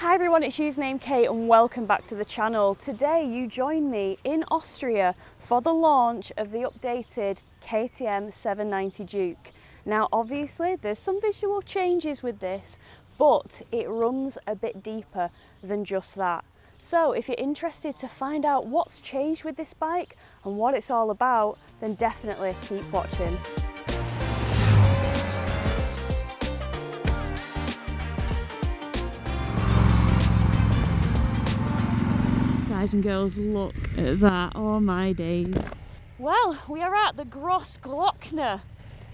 Hi everyone, it's UsernameKate and welcome back to the channel. Today you join me in Austria for the launch of the updated KTM 790 Duke. Now obviously there's some visual changes with this, but it runs a bit deeper than just that. So if you're interested to find out what's changed with this bike and what it's all about, then definitely keep watching. Guys and girls, look at that, oh my days. Well, we are at the Grossglockner.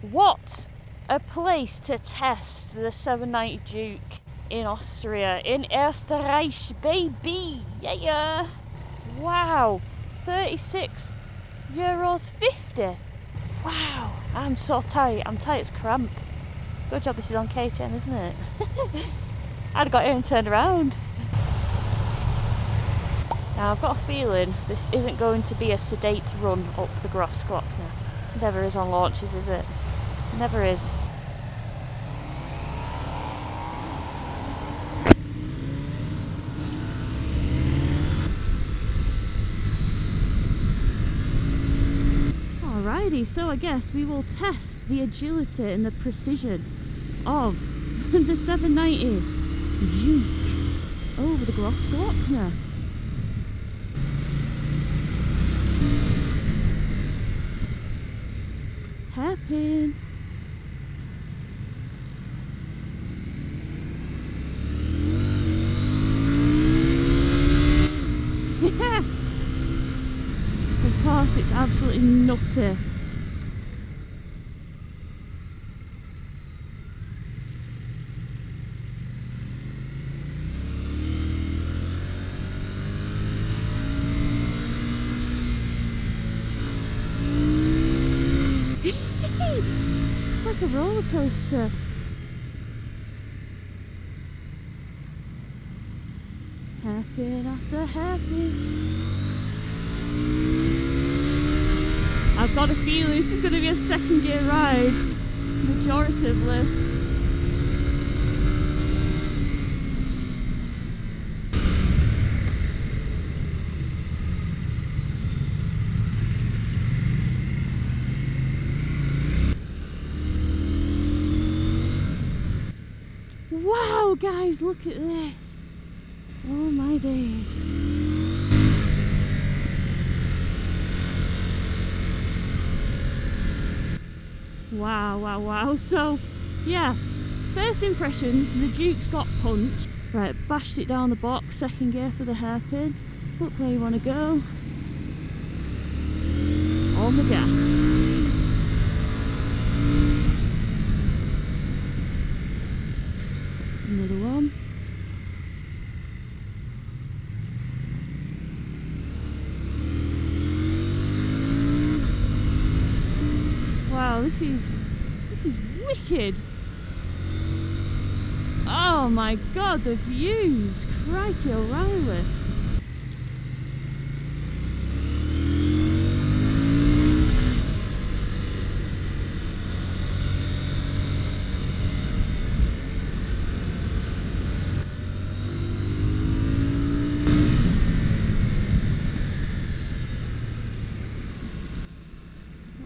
What a place to test the 790 Duke in Austria, in Österreich, baby, yeah. Wow, €36.50. Wow, I'm so tight, I'm tight as cramp. Good job this is on KTM, isn't it? I'd have got here and turned around. Now I've got a feeling this isn't going to be a sedate run up the Grossglockner. Never is on launches, is it? Never is. Alrighty, so I guess we will test the agility and the precision of the 790 Duke over the Grossglockner. Hairpin. Of course, it's absolutely nutty. It's like a roller coaster. Hairpin after hairpin. I've got a feeling this is going to be a second gear ride, majoritively. Wow, guys, look at this. Oh my days. Wow, wow, wow. So, yeah, first impressions, the Duke's got punch. Right, bashed it down the box, second gear for the hairpin. Look where you want to go. On the gas. Another one. Wow, this is wicked. Oh my god, the views. Crikey O'Reilly.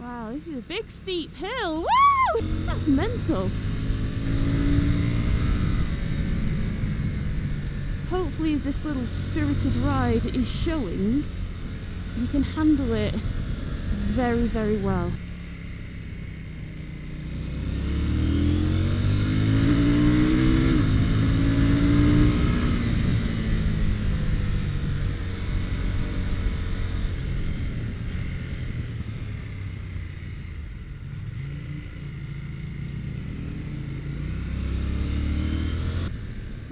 Wow, this is a big steep hill. Woo! That's mental. Hopefully, as this little spirited ride is showing, you can handle it very, very well.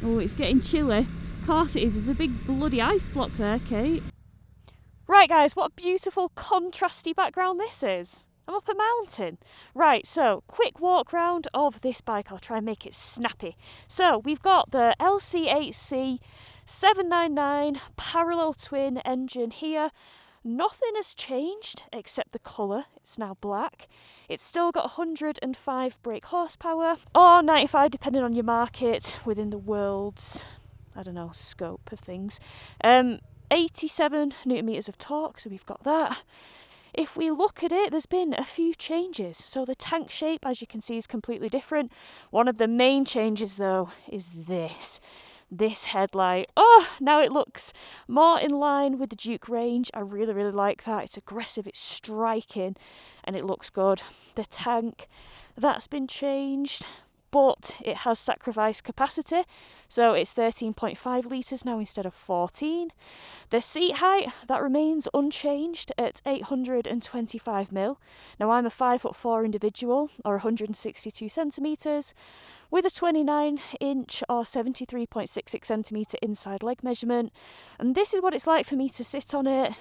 Oh, it's getting chilly. Of course it is. There's a big bloody ice block there, Kate. Right, guys, what a beautiful contrasty background this is. I'm up a mountain. Right, so quick walk round of this bike. I'll try and make it snappy. So we've got the LC8C 799 parallel twin engine here. Nothing has changed except the colour. It's now black. It's still got 105 brake horsepower, or 95 depending on your market within the worlds. I don't know, scope of things. 87 newton meters of torque, so we've got that. If we look at it, there's been a few changes. So the tank shape, as you can see, is completely different. One of the main changes though is this headlight. Oh, now it looks more in line with the Duke range. I really, really like that. It's aggressive, it's striking, and it looks good. The tank, that's been changed, but it has sacrificed capacity, so it's 13.5 litres now instead of 14. The seat height, that remains unchanged at 825mm. Now I'm a 5'4" individual, or 162 centimetres, with a 29-inch or 73.66 centimetre inside leg measurement, and this is what it's like for me to sit on it.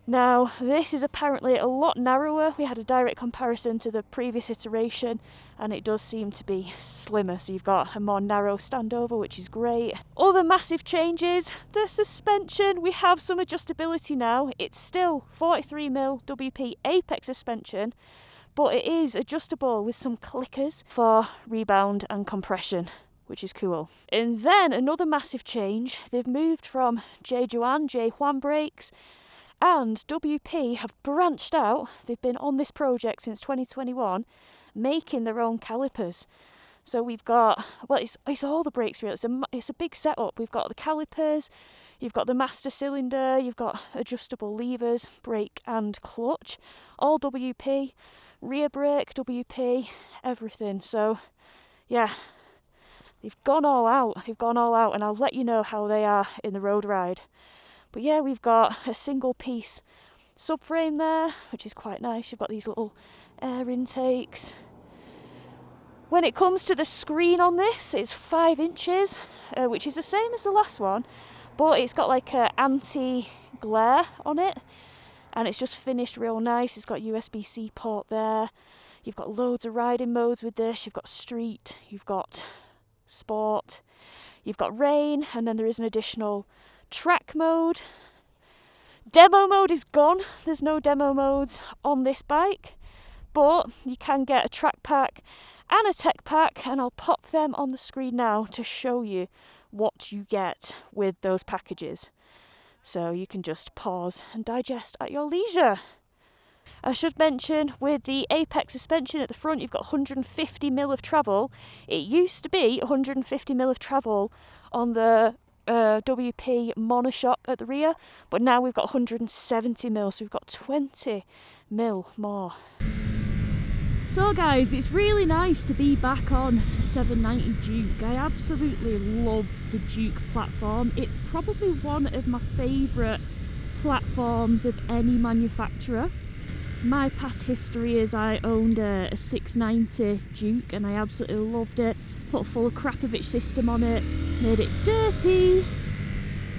Now, this is apparently a lot narrower. We had a direct comparison to the previous iteration, and it does seem to be slimmer, so you've got a more narrow standover, which is great. Other massive changes, the suspension. We have some adjustability now. It's still 43mm WP Apex suspension, but it is adjustable with some clickers for rebound and compression, which is cool. And then another massive change, they've moved from J. Juan brakes, and WP have branched out. They've been on this project since 2021, making their own calipers. So we've got, well, it's all the brakes really. It's a big setup. We've got the calipers, you've got the master cylinder, you've got adjustable levers, brake and clutch, all WP, rear brake, WP, everything. So yeah, they've gone all out. And I'll let you know how they are in the road ride. But yeah, we've got a single piece subframe there, which is quite nice. You've got these little air intakes. When it comes to the screen on this, it's 5 inches, which is the same as the last one, but it's got like a anti-glare on it, and it's just finished real nice. It's got USB-C port there. You've got loads of riding modes with this. You've got street, you've got sport, you've got rain, and then there is an additional track mode. Demo mode is gone. There's no demo modes on this bike, but you can get a track pack and a tech pack, and I'll pop them on the screen now to show you what you get with those packages, so you can just pause and digest at your leisure. I should mention, with the Apex suspension at the front, you've got 150mm of travel. It used to be 150mm of travel on the WP monoshock at the rear, but now we've got 170mm, so we've got 20mm more. So guys, it's really nice to be back on a 790 Duke. I absolutely love the Duke platform. It's probably one of my favourite platforms of any manufacturer. My past history is I owned a 690 Duke and I absolutely loved it. Put a full Krapovich system on it, made it dirty,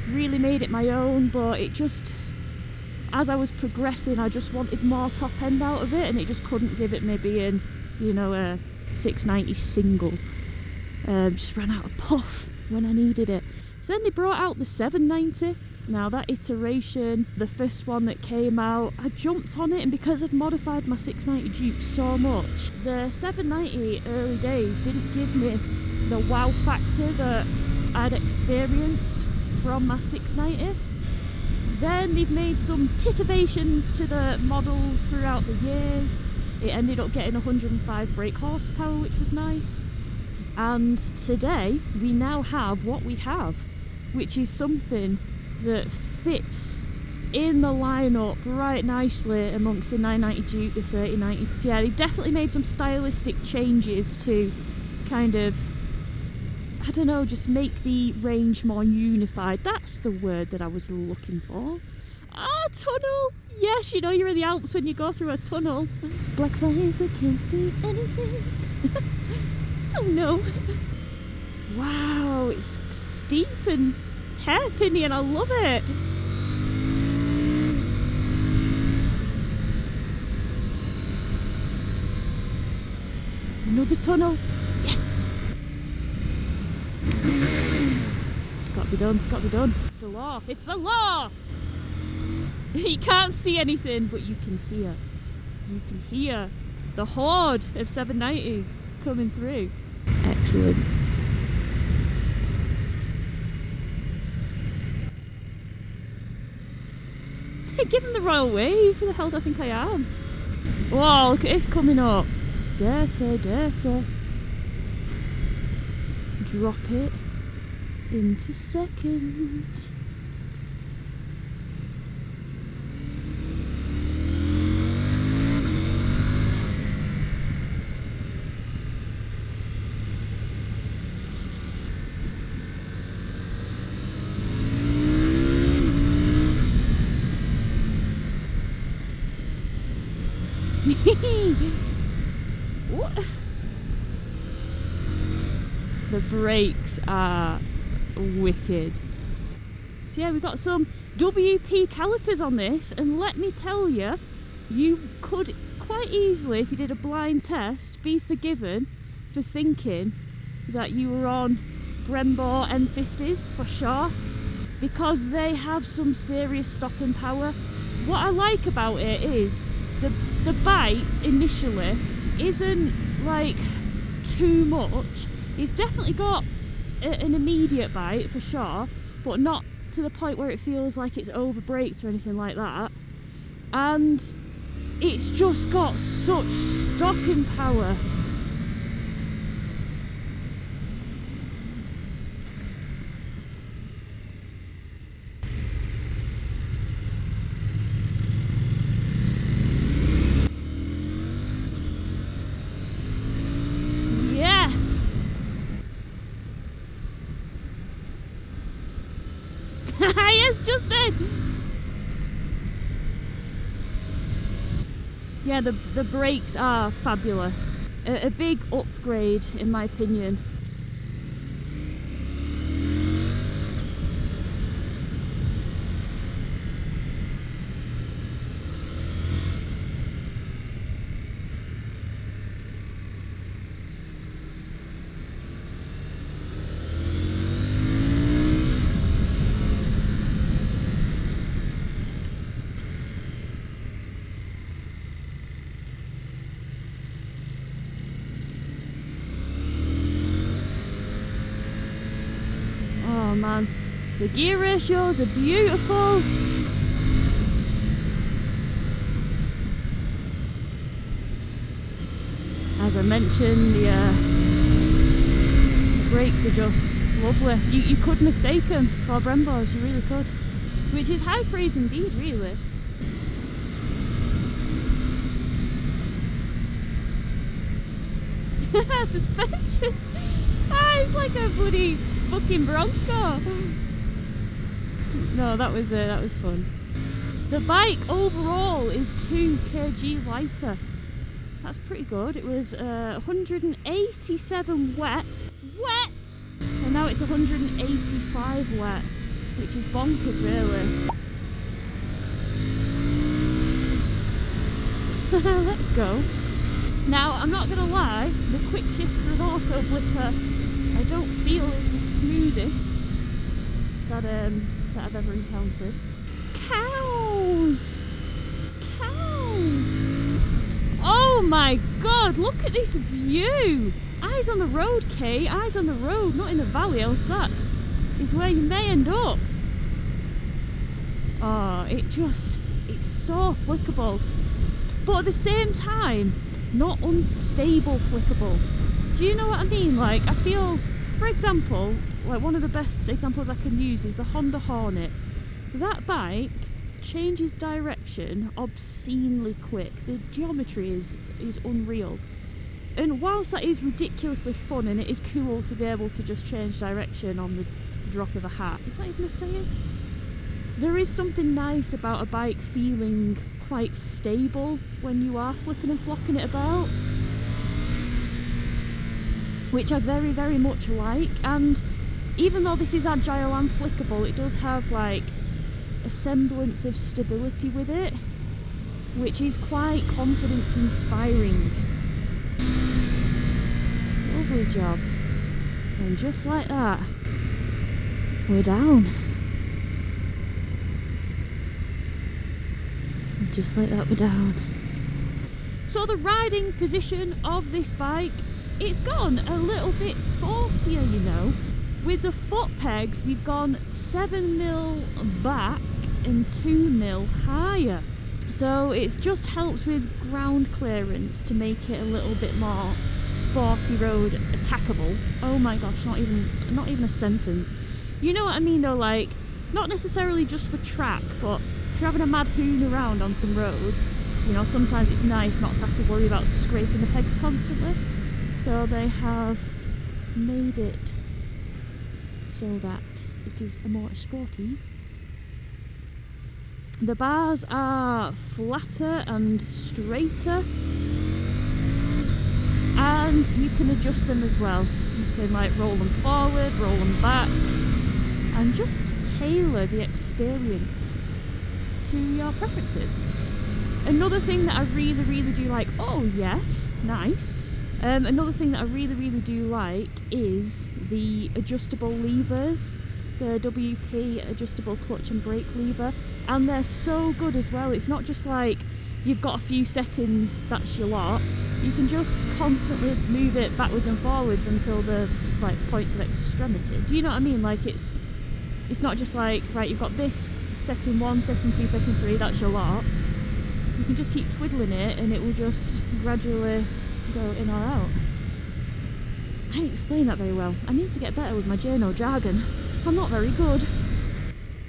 really made it my own, but it just, as I was progressing, I just wanted more top end out of it, and it just couldn't give it me being, you know, a 690 single. Just ran out of puff when I needed it. So then they brought out the 790. Now that iteration, the first one that came out, I jumped on it, and because I'd modified my 690 Duke so much, the 790 early days didn't give me the wow factor that I'd experienced from my 690. Then they've made some titivations to the models throughout the years. It ended up getting 105 brake horsepower, which was nice. And today we now have what we have, which is something that fits in the lineup right nicely amongst the 990 Duke, the 3090. So yeah, they've definitely made some stylistic changes to kind of, I don't know, just make the range more unified. That's the word that I was looking for. Ah, tunnel! Yes, you know you're in the Alps when you go through a tunnel. It's black flies, I can't see anything. Oh no. Wow, it's steep and hairpinny and I love it. Another tunnel. Yes. It's got to be done. It's got to be done. It's the law. It's the law. You can't see anything, but you can hear. You can hear the horde of 790s coming through. Excellent. Give him the royal wave. Who the hell do I think I am? Whoa, look at this coming up. Dirty, dirty. Drop it into second. What? The brakes are wicked. So yeah, we've got some WP calipers on this, and let me tell you, you could quite easily, if you did a blind test, be forgiven for thinking that you were on Brembo N50s for sure, because they have some serious stopping power. What I like about it is the bite initially isn't like too much. It's definitely got an immediate bite for sure, but not to the point where it feels like it's over braked or anything like that. And it's just got such stopping power. Yes, Justin! Yeah, the brakes are fabulous. A big upgrade in my opinion. Oh man, the gear ratios are beautiful. As I mentioned, the brakes are just lovely. You could mistake them for Brembos, you really could. Which is high praise indeed, really. Suspension! Ah, it's like a bloody fucking Bronco. No, that was fun. The bike overall is 2 kg lighter. That's pretty good. It was 187 wet, and now it's 185 wet, which is bonkers, really. Let's go. Now, I'm not gonna lie, the quick shifter and auto blipper I don't feel is the smoothest that I've ever encountered. Cows! Cows! Oh my god, look at this view! Eyes on the road, Kate, eyes on the road, not in the valley, else that is where you may end up. Oh, it's so flickable. But at the same time, not unstable flickable. Do you know what I mean? Like, I feel, for example, like one of the best examples I can use is the Honda Hornet. That bike changes direction obscenely quick. The geometry is unreal. And whilst that is ridiculously fun and it is cool to be able to just change direction on the drop of a hat, is that even a saying? There is something nice about a bike feeling quite stable when you are flipping and flocking it about, which I very, very much like. And even though this is agile and flickable, it does have like a semblance of stability with it, which is quite confidence inspiring. Lovely job. And just like that, we're down. Just like that, we're down. So the riding position of this bike, it's gone a little bit sportier, you know. With the foot pegs, we've gone 7mm back and 2mm higher. So it just helps with ground clearance to make it a little bit more sporty road attackable. Oh my gosh, not even a sentence. You know what I mean though, like, not necessarily just for track, but if you're having a mad hoon around on some roads, you know, sometimes it's nice not to have to worry about scraping the pegs constantly. So they have made it so that it is a more sporty. The bars are flatter and straighter, and you can adjust them as well. You can like roll them forward, roll them back, and just tailor the experience to your preferences. Another thing that I really do like, oh yes, nice. Another thing that I really do like is the adjustable levers, the WP adjustable clutch and brake lever, and they're so good as well. It's not just like you've got a few settings, that's your lot. You can just constantly move it backwards and forwards until the like points of extremity. Do you know what I mean? Like it's not just like, right, you've got this setting 1, setting 2, setting 3, that's your lot. You can just keep twiddling it and it will just gradually go in or out. I didn't explain that very well. I need to get better with my journo jargon. I'm not very good.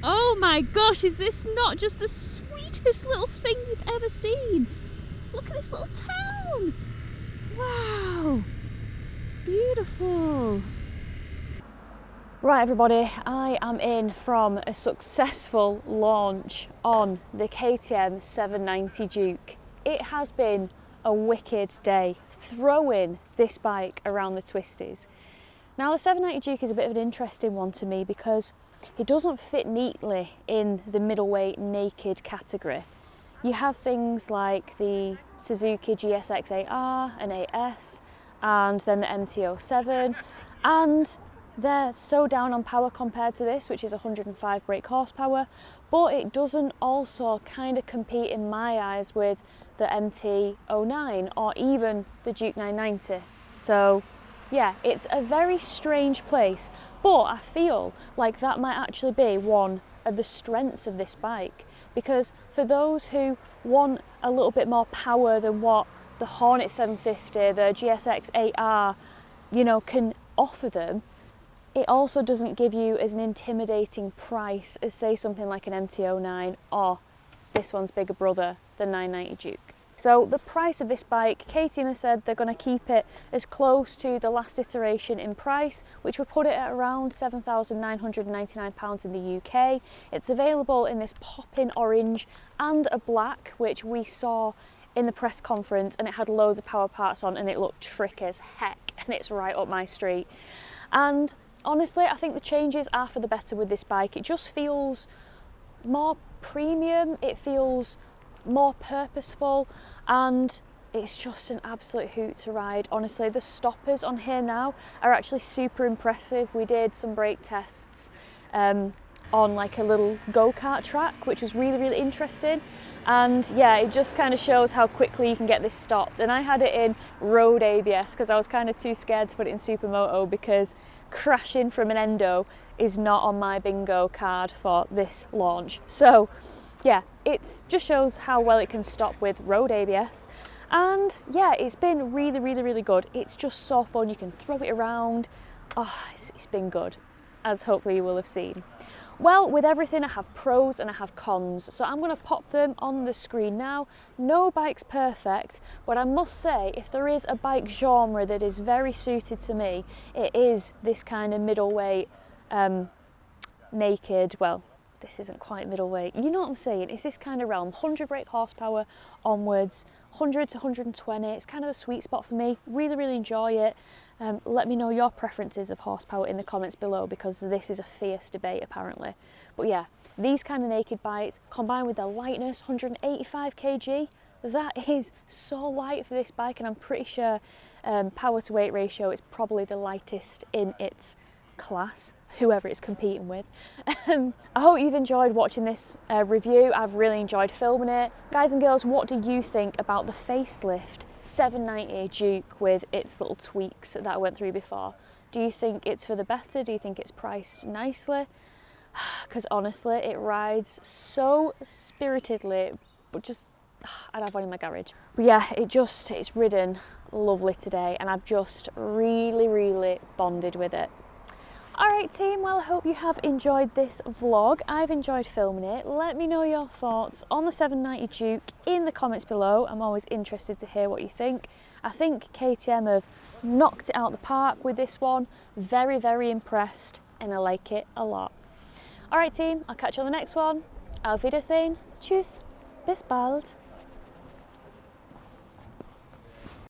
Oh my gosh, is this not just the sweetest little thing you've ever seen? Look at this little town. Wow, beautiful. Right everybody, I am in from a successful launch on the KTM 790 Duke. It has been a wicked day throwing this bike around the twisties. Now the 790 Duke is a bit of an interesting one to me because it doesn't fit neatly in the middleweight naked category. You have things like the Suzuki GSX-8R and 8S and then the MT-07, and they're so down on power compared to this, which is 105 brake horsepower, but it doesn't also kind of compete in my eyes with the MT-09 or even the Duke 990. So yeah, it's a very strange place, but I feel like that might actually be one of the strengths of this bike, because for those who want a little bit more power than what the Hornet 750, the GSX-8R, you know, can offer them, it also doesn't give you as an intimidating price as say something like an MT-09 or this one's bigger brother, the 990 Duke. So the price of this bike, KTM has said they're going to keep it as close to the last iteration in price, which would put it at around £7,999 in the UK. It's available in this popping orange and a black, which we saw in the press conference, and it had loads of power parts on and it looked trick as heck, and it's right up my street. And honestly, I think the changes are for the better with this bike. It just feels more premium, it feels more purposeful, and it's just an absolute hoot to ride. Honestly, the stoppers on here now are actually super impressive. We did some brake tests on like a little go-kart track, which was really interesting, and yeah, it just kind of shows how quickly you can get this stopped. And I had it in road ABS because I was kind of too scared to put it in supermoto, because crashing from an endo is not on my bingo card for this launch. So yeah, it just shows how well it can stop with road ABS. And yeah, it's been really good. It's just so fun. You can throw it around. Oh, it's been good, as hopefully you will have seen. Well, with everything I have pros and I have cons, so I'm going to pop them on the screen now. No bike's perfect, but I must say, if there is a bike genre that is very suited to me, it is this kind of middleweight, naked, well, this isn't quite middleweight, you know what I'm saying, it's this kind of realm, 100 brake horsepower onwards, 100 to 120, it's kind of a sweet spot for me, really enjoy it. Let me know your preferences of horsepower in the comments below, because this is a fierce debate apparently. But yeah, these kind of naked bikes combined with their lightness, 185 kg, that is so light for this bike, and I'm pretty sure power to weight ratio is probably the lightest in its class, whoever it's competing with. I hope you've enjoyed watching this review. I've really enjoyed filming it. Guys and girls, what do you think about the facelift 790 Duke with its little tweaks that I went through before? Do you think it's for the better? Do you think it's priced nicely? because honestly it rides so spiritedly, but just I'd have one in my garage. But yeah, it's ridden lovely today, and I've just really bonded with it. Alright team, well I hope you have enjoyed this vlog. I've enjoyed filming it. Let me know your thoughts on the 790 Duke in the comments below. I'm always interested to hear what you think. I think KTM have knocked it out of the park with this one. Very impressed, and I like it a lot. Alright team, I'll catch you on the next one. Auf Wiedersehen. Tschüss. Bis bald.